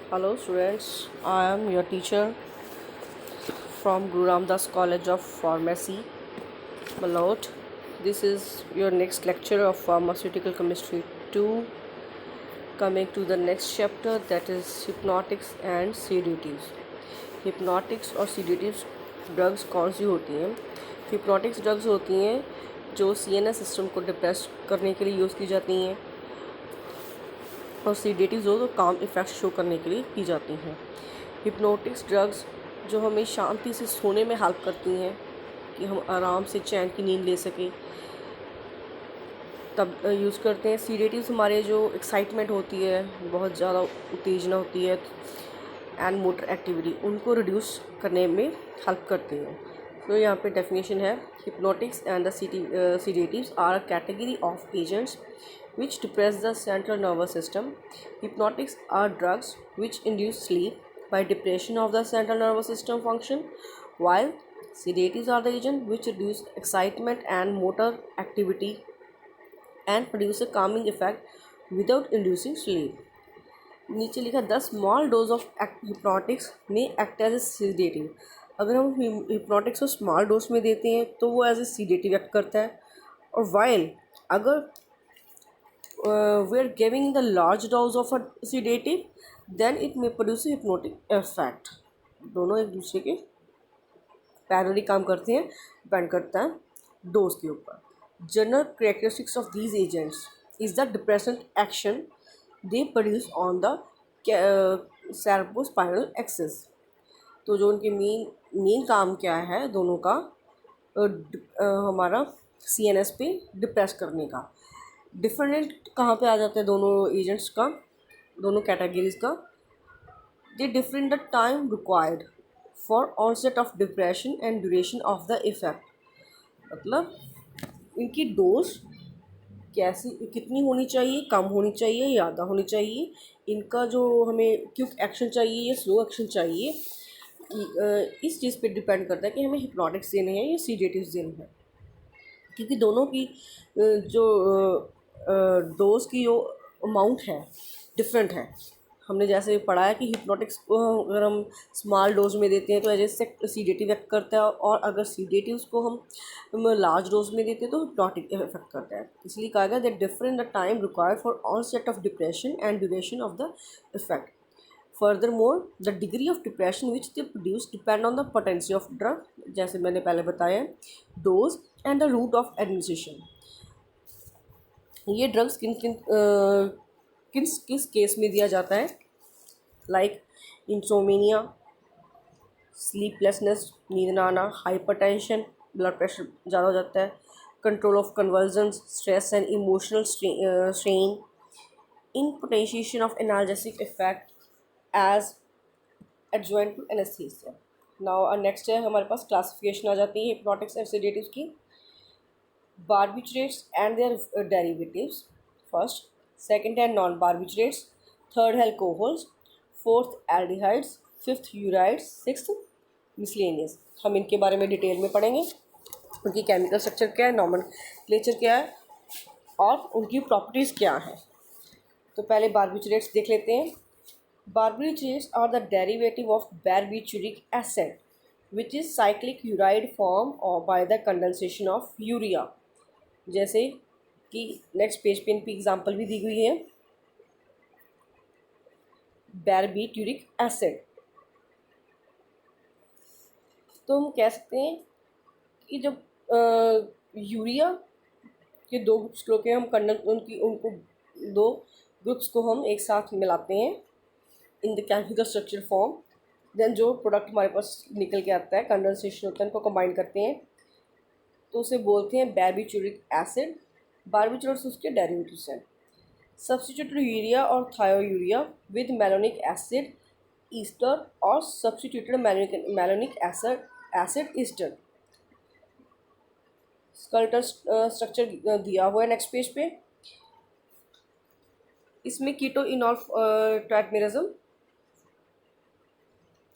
Hello students, I am your teacher from Guru Ramdas College of Pharmacy, Malot. This is your next lecture of Pharmaceutical Chemistry 2, coming to the next chapter, that is hypnotics and sedatives. Hypnotics और sedatives drugs कौन सी होती हैं? Hypnotics drugs होती हैं जो CNS system को depress करने के लिए यूज़ की जाती हैं, और सीडेटिव्स हो तो काम इफ़ेक्ट शो करने के लिए की जाती हैं। हिप्नोटिक्स ड्रग्स जो हमें शांति से सोने में हेल्प करती हैं कि हम आराम से चैन की नींद ले सकें, तब यूज़ करते हैं। सीडेटिव्स हमारे जो एक्साइटमेंट होती है, बहुत ज़्यादा उत्तेजना होती है एंड मोटर एक्टिविटी, उनको रिड्यूस करने में हेल्प करते हैं। तो यहाँ पे डेफिनेशन है, hypnotics and the sedatives are a category of agents which depress the central nervous system. Hypnotics are drugs which induce sleep by depression of the central nervous system function, while sedatives are the agent which reduce excitement and motor activity and produce a calming effect without inducing sleep. नीचे लिखा the small dose of hypnotics में act as a sedative. अगर हम hypnotics को small dose में देते हैं तो वो एज ए सीडेटिव एक्ट करता है, और वाइल अगर we are giving the large dose of a sedative, then it may produce a hypnotic effect. दोनों एक दूसरे के पैरेलली काम करते हैं, डिपेंड करता है डोज के ऊपर। General characteristics of these agents is the depressant action they produce on the cerebrospinal axis. तो जो उनके मेन काम क्या है दोनों का, हमारा CNS पे डिप्रेस करने का। डिफरेंट कहाँ पे आ जाता है दोनों एजेंट्स का, दोनों कैटेगरीज का? They different the time required for onset of depression and duration of the effect. मतलब इनकी डोज कैसी कितनी होनी चाहिए, कम होनी चाहिए, ज़्यादा होनी चाहिए, इनका जो हमें क्विक एक्शन चाहिए या स्लो एक्शन चाहिए, इस चीज़ पे डिपेंड करता है कि हमें हिप्नोटिक्स देने हैं या सीडेटिव्स देने हैं, क्योंकि दोनों की जो डोज की जो अमाउंट है डिफरेंट है। हमने जैसे पढ़ा है कि हिप्नोटिक्स को अगर हम स्मॉल डोज में देते हैं तो एज ए सीडेटिव एक्ट करता है, और अगर सीडेटिव्स को हम लार्ज डोज में देते हैं तो हिप्नोटिक इफेक्ट करता है। इसलिए कहा गया that different the time required for onset of depression and duration of the effect. Furthermore, the degree of depression which they produce depend on the potency of drug, जैसे मैंने पहले बताया, dose and the route of administration। ये drugs किस case में दिया जाता है? लाइक इंसोमेनिया, स्लीपलेसनेस, नींद ना आना, हाइपरटेंशन, ब्लड प्रेशर ज़्यादा हो जाता है, control of convulsions, stress and emotional strain, in potentiation of analgesic effect as adjunct to anaesthesia. Now next है हमारे पास क्लासिफिकेशन आ जाती है हिप्नोटिक्स एंड सेडेटिव्स की। Barbiturates and their derivatives, first, second है non-barbiturates, third है alcohols, fourth aldehydes, fifth urides, sixth miscellaneous। हम इनके बारे में डिटेल में पढ़ेंगे, उनकी केमिकल स्ट्रक्चर क्या है, नॉमेनक्लेचर क्या है और उनकी प्रॉपर्टीज़ क्या हैं। तो पहले बार्बिचुरेट्स देख लेते हैं। Barbiturates are the derivative of barbituric acid, which is cyclic uride form or by the condensation of urea। जैसे कि नेक्स्ट पेज पे इनकी एग्जांपल भी दी हुई है, बार्बिटूरिक एसिड। तो हम कह सकते हैं कि जब यूरिया के दो ग्रुप्स को के हम उनको दो ग्रुप्स को हम एक साथ मिलाते हैं in the chemical structure form, then जो प्रोडक्ट हमारे पास निकल के आता है, कंडेंसेशन होता है, उनको कंबाइन करते हैं तो उसे बोलते हैं बार्बिटूरिक एसिड। बार्बिटूरेट्स उसके डेरिवेटिव्स हैं। सब्स्टिट्यूटेड यूरिया और thiourea with malonic acid ester और substituted malonic acid ester. Skeletal structure दिया हुआ है नेक्स्ट पेज पे। इसमें कीटोइनॉल ट्राइमेरिज्म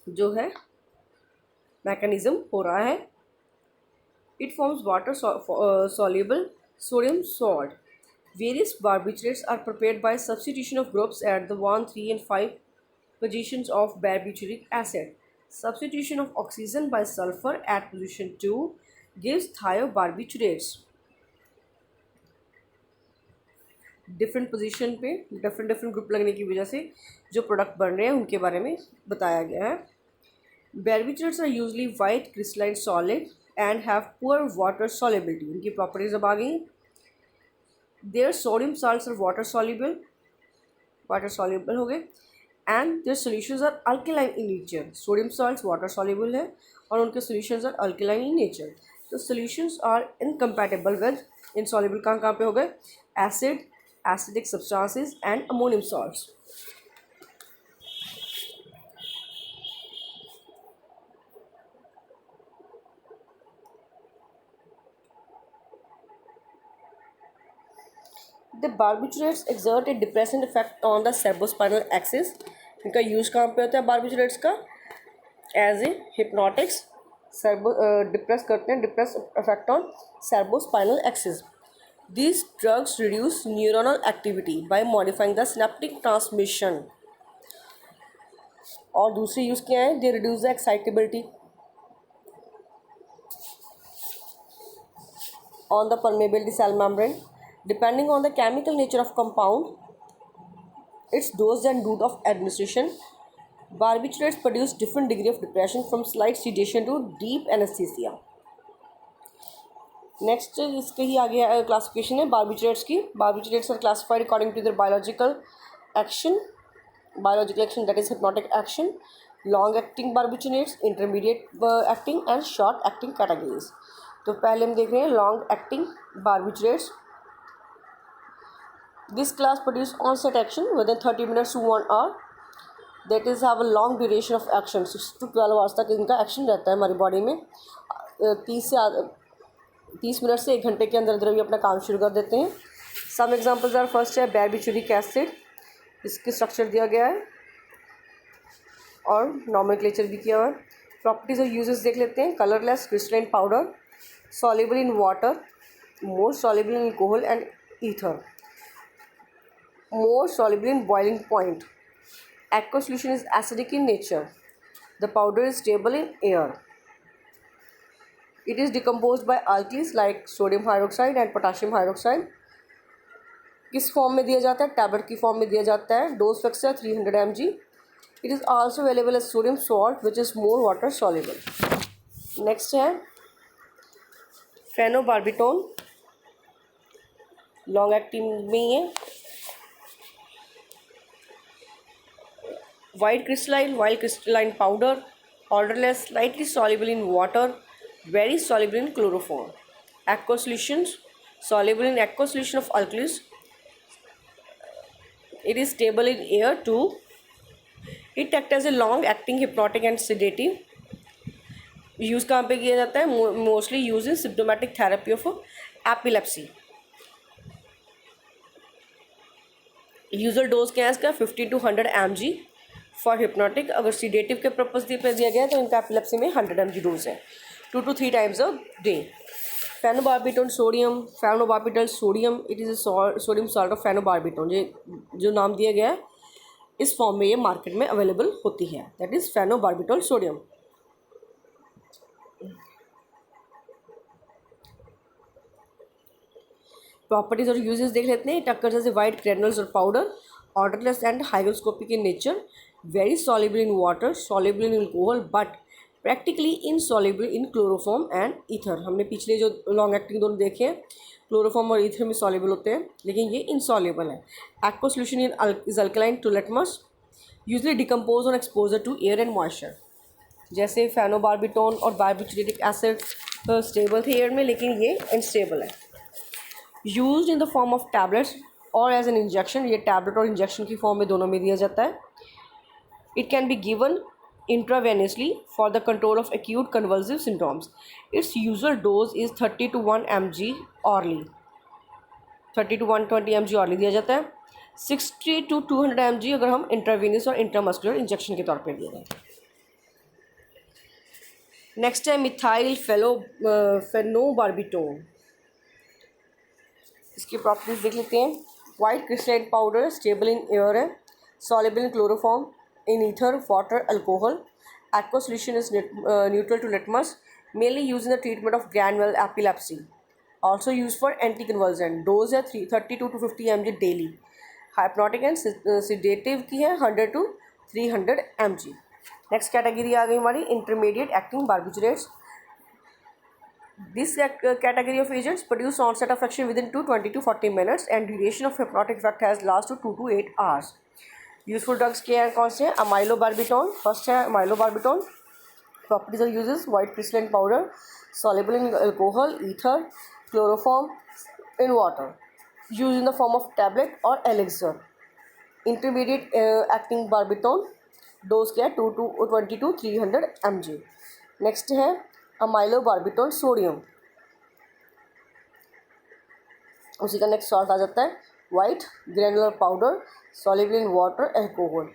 जो है मैकेनिज्म हो रहा है। It forms water soluble sodium salt. Various barbiturates are prepared by substitution of groups at the 1, 3 and 5 positions of barbituric acid. Substitution of oxygen by sulfur at position 2 gives thiobarbiturates. Different position पे different group लगने की वजह से जो product बन रहे हैं उनके बारे में बताया गया है. Barbiturates are usually white crystalline solid and have poor water solubility. उनकी प्रॉपर्टीज अब आ गई. Their sodium salts are water soluble हो गए, and their solutions are alkaline in nature. Sodium salts water soluble है और उनके solutions are alkaline in nature. तो solutions are incompatible with insoluble कहाँ पे हो गए, acid, acidic substances and ammonium salts. The barbiturates exert a depressant effect on the cerebrospinal axis. इनका use कहाँ पे होता है barbiturates का, एज ए हिप्नोटिक्स. डिप्रेस करते हैं, depress effect on cerebrospinal axis. These drugs reduce neuronal activity by modifying the synaptic transmission. और दूसरी यूज़ क्या है, they reduce the excitability on the permeability cell membrane. Depending on the chemical nature of compound, its dose and route of administration, barbiturates produce different degree of depression from slight sedation to deep anesthesia. Next इसके ही आगे classification है barbiturates की. Barbiturates are classified according to their biological action that is hypnotic action, long acting barbiturates, intermediate acting and short acting categories. तो पहले हम देख रहे हैं long acting barbiturates. This class produce onset action within 30 minutes to 1 hour. That is have a long duration of action. 6 to 12 hours तक इनका action रहता है हमारी बॉडी में. 30 मिनट से 1 घंटे के अंदर अंदर भी अपना काम शुरू कर देते हैं. सम एग्जांपल्स आर, फर्स्ट है बार्बिटूरिक एसिड. इसकी स्ट्रक्चर दिया गया है और नॉमेनक्लेचर भी किया हुआ है. प्रॉपर्टीज और यूजेस देख लेते हैं. Colourless crystalline powder, soluble in water, more soluble in alcohol and ether, more soluble in boiling point. Aqueous solution is acidic in nature. The powder is stable in air. It is decomposed by alkalis like sodium hydroxide and potassium hydroxide. किस form में दिया जाता है, tablet की form में दिया जाता है. डोज फिक्स है 300 mg. It is also available as sodium salt which is more water soluble. Next है फेनोबार्बिटोन, लॉन्ग एक्टिंग में ही है. White crystalline powder, odorless, slightly soluble in water, very soluble in chloroform. Aqueous solutions, soluble in aqueous solution of alkalis. It is stable in air too. It acts as a long acting hypnotic and sedative. Use कहाँ पे किया जाता है, mostly use in symptomatic therapy of epilepsy. Usual dose क्या है इसका, 50 to 100 mg for hypnotic. अगर sedative के पर्पज पे दिया गया है तो इनका एपिलेप्सी में 100 mg डोज है, 2 to 3 times a day. Phenobarbitone sodium, phenobarbital sodium, it is a sodium salt of phenobarbitone. ये जो नाम दिया गया है इस फॉर्म में ये मार्केट में अवेलेबल होती है, that is phenobarbital sodium. Properties और यूजेस देख लेते हैं. It occurs as a white granules और powder, odourless and hygroscopic in nature, very soluble in water, soluble in alcohol but practically insoluble in chloroform and ether. हमने पिछले जो long acting दोनों देखे हैं, क्लोरोफॉर्म और ईथर में soluble होते हैं, लेकिन ये insoluble है. Aqueous solution is alkaline to litmus, usually decompose on exposure to air and moisture. जैसे फेनोबार्बिटोन और बार्बिटूरिक एसिड स्टेबल थे एयर में, लेकिन ये अनस्टेबल है. Used in the form of tablets और एज एन इंजेक्शन. ये टैबलेट और इंजेक्शन की फॉर्म में दोनों में दिया जाता है. It can be given intravenously for the control of acute convulsive symptoms. Its usual dose is 30 to 1 mg orally. 30 to 120 mg orally दिया जाता है. 60 to 200 mg अगर हम इंट्रावेनियस और इंट्रामस्कुलर इंजेक्शन के तौर पे दिए गए. नेक्स्ट है मिथाइल फेनोबार्बिटोन. इसकी प्रॉपर्टीज देख लेते हैं. White crystalline powder, stable in air है, soluble in chloroform, in ether, water, alcohol. Aqueous solution is neutral to litmus, mainly used in the treatment of granule epilepsy. Also used for anticonvulsant. Dose है 32 to 50 mg daily. Hypnotic and sedative की है 100 to 300 mg. Next category आ गई हमारी intermediate acting barbiturates. This category of agents produce onset of action within 20 to 40 minutes and duration of hypnotic effect has last to 2 to 8 hours. Useful drugs के हैं कौन से हैं? अमाइलोबार्बिटोन. First है अमाइलोबार्बिटोन. Properties और uses: white crystalline powder, soluble in alcohol, ether, chloroform in water, used in the form of tablet or elixir. Intermediate acting barbiton, dose क्या है 20 to 300 mg. Next है अमाइलोबार्बिटोन सोडियम. उसी का नेक्स्ट सॉल्ट आ जाता है white granular powder, soluble in water, alcohol,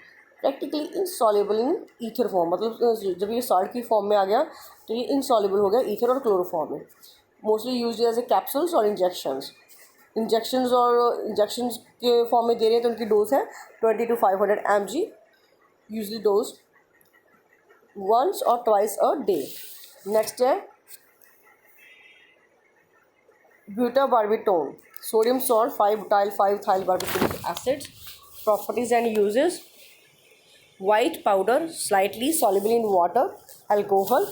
practically insoluble in ether form. मतलब जब ये सॉल्ट की फॉर्म में आ गया तो ये इनसॉल्युबल हो गया ईथर और क्लोरोफॉर्म में. Mostly use as a capsules और इंजेक्शंस. इंजेक्शंस के फॉर्म में दे रहे हैं तो उनकी डोज है 20 to 500 mg. Usually dose once or twice a day. Next है butabarbitone sodium salt 5-butyl 5-thiol-barbituric acid. Properties and uses: white powder, slightly soluble in water, alcohol,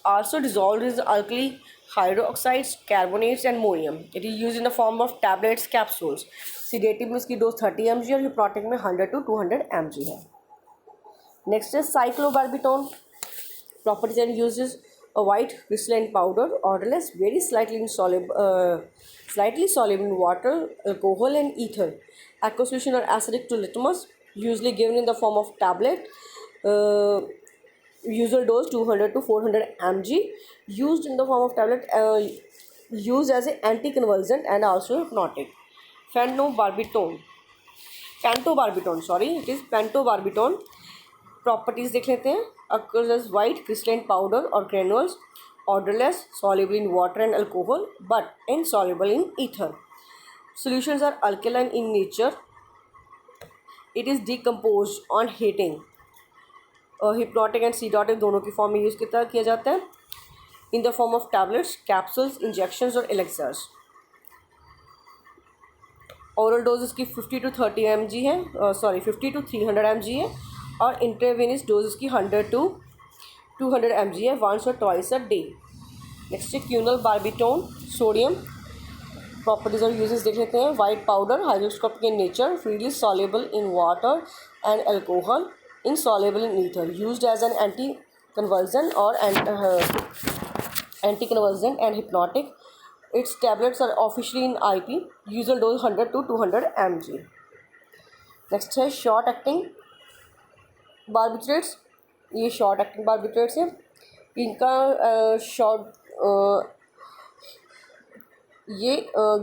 also dissolved in alkali hydroxides, carbonates and ammonium. It is used in the form of tablets, capsules. Sedative में इसकी dose 30 mg और hypnotic में 100 to 200 mg है. Next है साइक्लोबार्बिटोन. Properties and uses: a white crystalline powder, odorless, very slightly soluble in water, alcohol and ether. Aqueous solution or acidic to litmus, usually given in the form of tablet. Usual dose 200 to 400 mg, used in the form of tablet, used as an anticonvulsant and also hypnotic. Pentobarbiton, it is pentobarbiton. Properties देख लेते हैं. occurs as white crystalline powder or granules, odorless, soluble in water and alcohol, but insoluble in ether. Solutions are alkaline in nature. It is decomposed on heating. Hypnotic and sedative दोनों की form में use किया जाता है. In the form of tablets, capsules, injections और elixirs. Oral dose इसकी 50 to 30 mg है, 50 to 300 mg है. और इंट्रावेनस डोज इसकी 100 to 200 mg है, वंस और ट्वाइस अ डे. नेक्स्ट है क्यूनल बार्बिटोन सोडियम. प्रॉपर्टीज और यूजेस देख लेते हैं. White powder, hygroscopic in nature, freely soluble in water and alcohol, insoluble in ether, used as an anticonvulsant and hypnotic. Its tablets are officially in IP. Usual dose 100 to 200 mg. Next है short acting barbiturates. ये short acting barbiturates हैं. इनका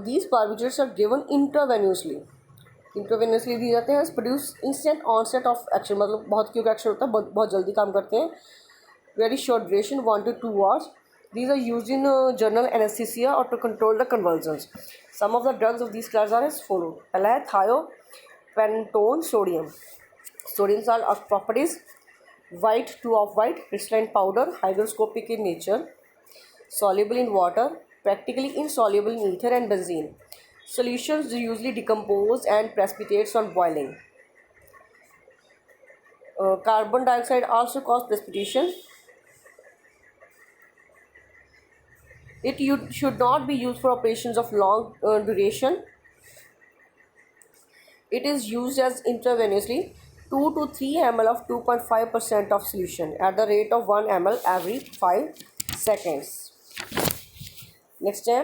these barbiturates are given intravenously दिए जाते हैं. Produce instant onset of action, मतलब बहुत quick action होता है, बहुत जल्दी काम करते हैं. Very short duration 1 to 2 hours. These are used in general anesthesia or to control the convulsions. Some of the drugs of these class are as follow. पहला है thiopentone sodium. Sodium salt of properties: white to off-white crystalline powder, hygroscopic in nature, soluble in water, practically insoluble in ether and benzene. Solutions usually decompose and precipitates on boiling. Carbon dioxide also causes precipitation. It should not be used for operations of long duration. It is used as intravenously 2 to 3 ml of 2.5% of solution at the rate of 1 ml every 5 seconds. Next है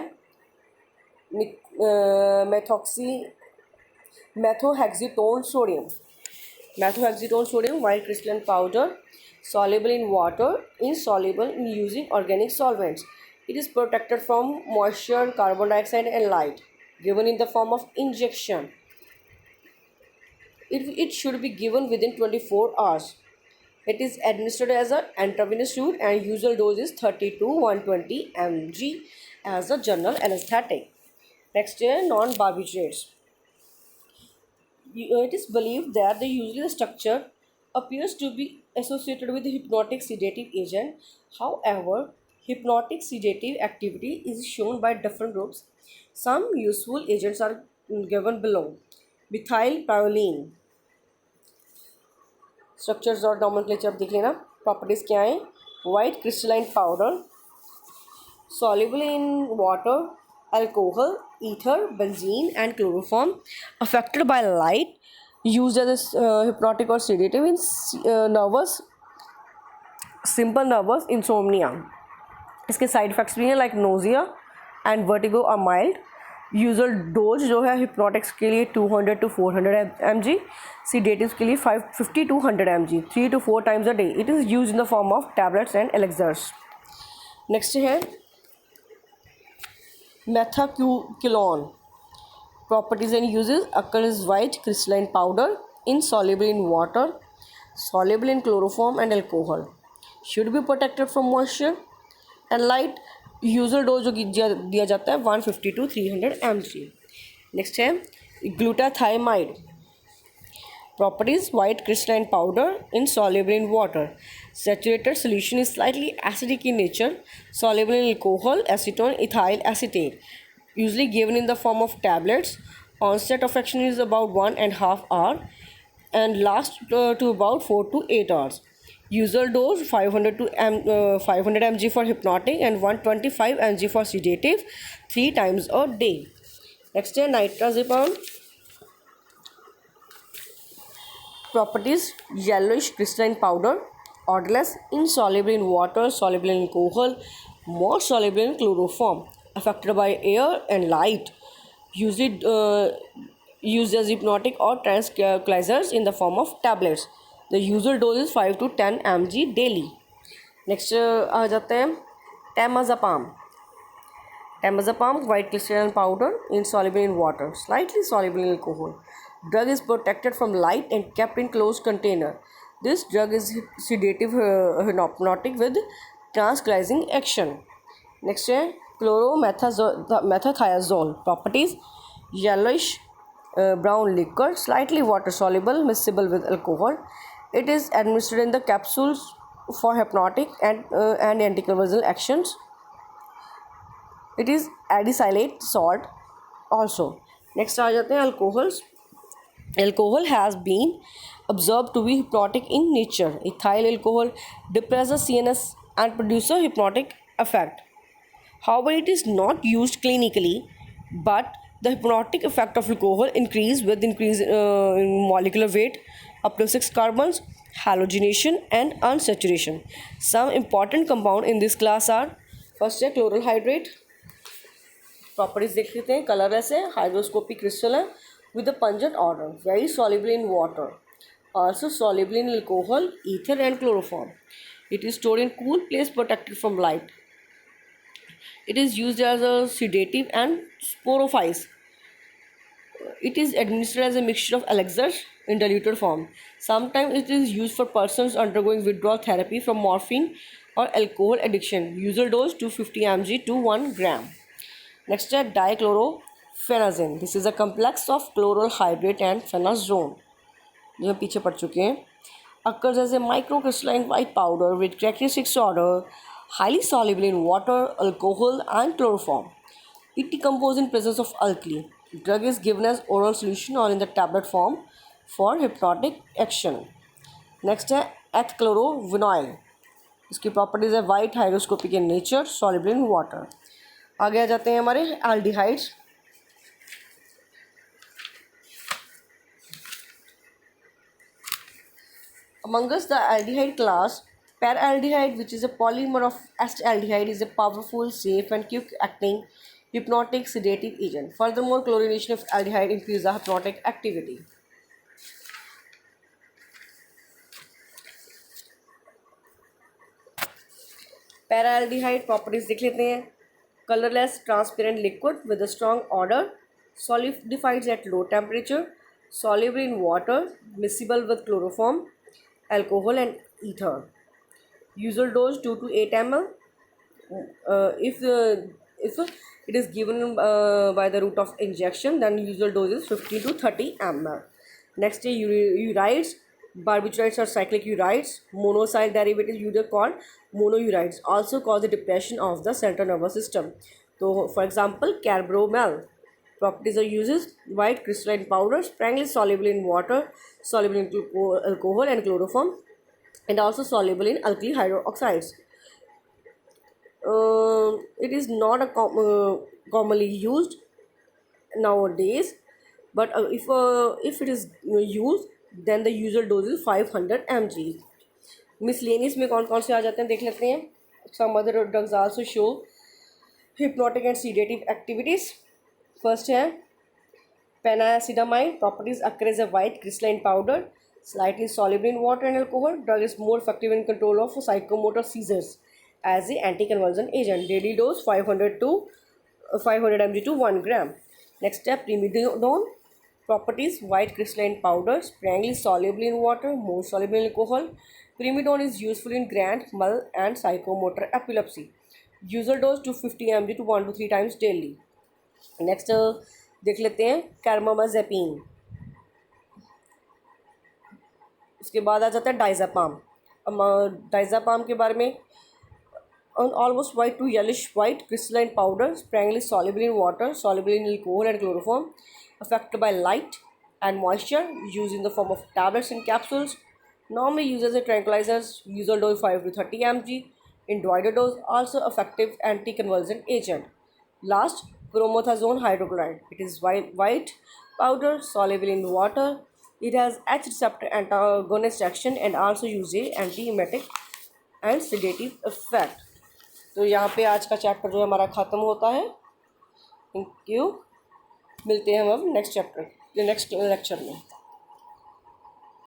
methohexytone sodium. Methohexytone sodium, white crystalline powder, soluble in water, insoluble in using organic solvents. It is protected from moisture, carbon dioxide and light. Given in the form of injection. It should be given within 24 hours. It is administered as an intravenous route and usual dose is 30 to 120 mg as a general anesthetic. Next is non-barbiturates. It is believed that the usually structure appears to be associated with hypnotic sedative agent. However, hypnotic sedative activity is shown by different groups. Some useful agents are given below. Methylpyroline structures और nomenclature अब देख लेना. Properties क्या हैं? White crystalline powder, soluble in water, alcohol, ether, benzene, and chloroform, affected by light, used as a hypnotic or sedative in nervous, simple nervous insomnia. इसके side effects भी हैं like nausea and vertigo और mild. Usual dose जो है hypnotics के लिए 200 to 400 mg, sedatives के लिए 550 to 100 mg, 3 to 4 times a day. It is use in the form of tablets and elixirs. Next है methaqualone. Properties and uses: occurs white crystalline powder, insoluble in water, soluble in chloroform and alcohol. Should be protected from moisture and light. Usual dose जो दिया जाता है 150 to 300 mg. Next है ग्लूटाथाइमाइड. Properties: white crystalline powder, insoluble in water. Saturated solution is slightly acidic in nature, soluble in alcohol, acetone, ethyl acetate. Usually given in the form of tablets. Onset of action is about 1.5 hours and lasts to about 4 to 8 hours. Usual dose 500 mg for hypnotic and 125 mg for sedative 3 times a day. Next है nitrazepam. Properties: yellowish crystalline powder, odorless, insoluble in water, soluble in alcohol, more soluble in chloroform, affected by air and light, usually used as hypnotic or tranquilizers in the form of tablets. The usual dose is 5 to 10 mg daily. Next आ जाते हैं temazepam. Temazepam, white crystalline powder, insoluble in water, slightly soluble in alcohol. Drug is protected from light and kept in closed container. This drug is sedative hypnotic with tranquilizing action. Next है chloromethazole. Properties: yellowish brown liquor, slightly water soluble, miscible with alcohol. It is administered in the capsules for hypnotic and anticonvulsant actions. It is adicillate salt also. Next आ जाते हैं alcohols. Alcohol has been observed to be hypnotic in nature. Ethyl alcohol depresses CNS and produces hypnotic effect. However, it is not used clinically, but the hypnotic effect of alcohol increase with increase in molecular weight up to 6 carbons, halogenation and unsaturation. Some important compound in this class are: first है chloral hydrate. Properties देख लेते हैं. colorless है, hygroscopic crystal है, with a pungent odor, very soluble in water, also soluble in alcohol, ether and chloroform. It is stored in cool place, protected from light. It is used as a sedative and sporophytes. It is administered as a mixture of elixirs in diluted form. Sometimes it is used for persons undergoing withdrawal therapy from morphine or alcohol addiction. Usual dose 250 mg to 1 gram. Next है dichloromethazine. This is a complex of chloral hydrate and phenazone, जो हम पीछे पढ़ चुके हैं. Occurs as a microcrystalline white powder with characteristic odor, highly soluble in water, alcohol and chloroform. It decomposes in presence of alkali. Drug is given as oral solution or in the tablet form for hypnotic action. Next है ethchlorovinyl. इसकी properties है white, hygroscopic in nature, soluble in water. आगे आ जाते हैं हमारे aldehydes. Amongst the aldehyde class, paraldehyde, which is a polymer of acetaldehyde, is a powerful, safe and quick-acting hypnotic sedative agent. Furthermore, chlorination of aldehyde increases the hypnotic activity. Paraldehyde properties देख लेते हैं. Colorless, transparent liquid with a strong odor, solidifies at low temperature, soluble in water, miscible with chloroform, alcohol and ether. Usual dose 2 to 8 ml. If it is given by the route of injection, then usual dose is 50 to 30 ml. Next is urides. Barbiturates are cyclic urides. Monocyl derivatives usually called monourides also cause the depression of the central nervous system. So for example, Carbromel properties are uses white crystalline powder, sparingly soluble in water, soluble in alcohol and chloroform, and also soluble in alkali hydroxides. It is not a commonly used nowadays, but if it is used, then the usual dose is 500 mg. Miscellaneous में कौन कौन से आ जाते हैं देख लेते हैं. Some other drugs also show hypnotic and sedative activities. First है पेनासिडामाइड. Properties occur as a white crystalline powder slightly soluble in water and alcohol. Drug is more effective in control of psychomotor seizures as the anticonvulsant agent. Daily dose 500 mg to 1 gram. Next step, primidone. Properties: white crystalline powder, sparingly soluble in water, more soluble in alcohol. Primidone is useful in grand mal and psychomotor epilepsy. Usual dose 250 mg to 1 to 3 times daily. Next देख लेते हैं carbamazepine. उसके बाद आ जाता है डाइज़ापाम. डाइज़ापाम के बारे में almost white to yellowish white crystalline powder, sparingly soluble in water, soluble in alcohol and chloroform, affected by light and moisture, used in the form of tablets and capsules. Normally used as a tranquilizer. Usual dose 5 to 30 mg. In wider dose, also effective anticonvulsant agent. Last, promethazone hydrochloride. It is white powder, soluble in water. It has H receptor antagonist action and also use a antiemetic and sedative effect. तो यहाँ पे आज का chapter जो हमारा ख़त्म होता है. Thank you. मिलते हैं हम अब नेक्स्ट लेक्चर में.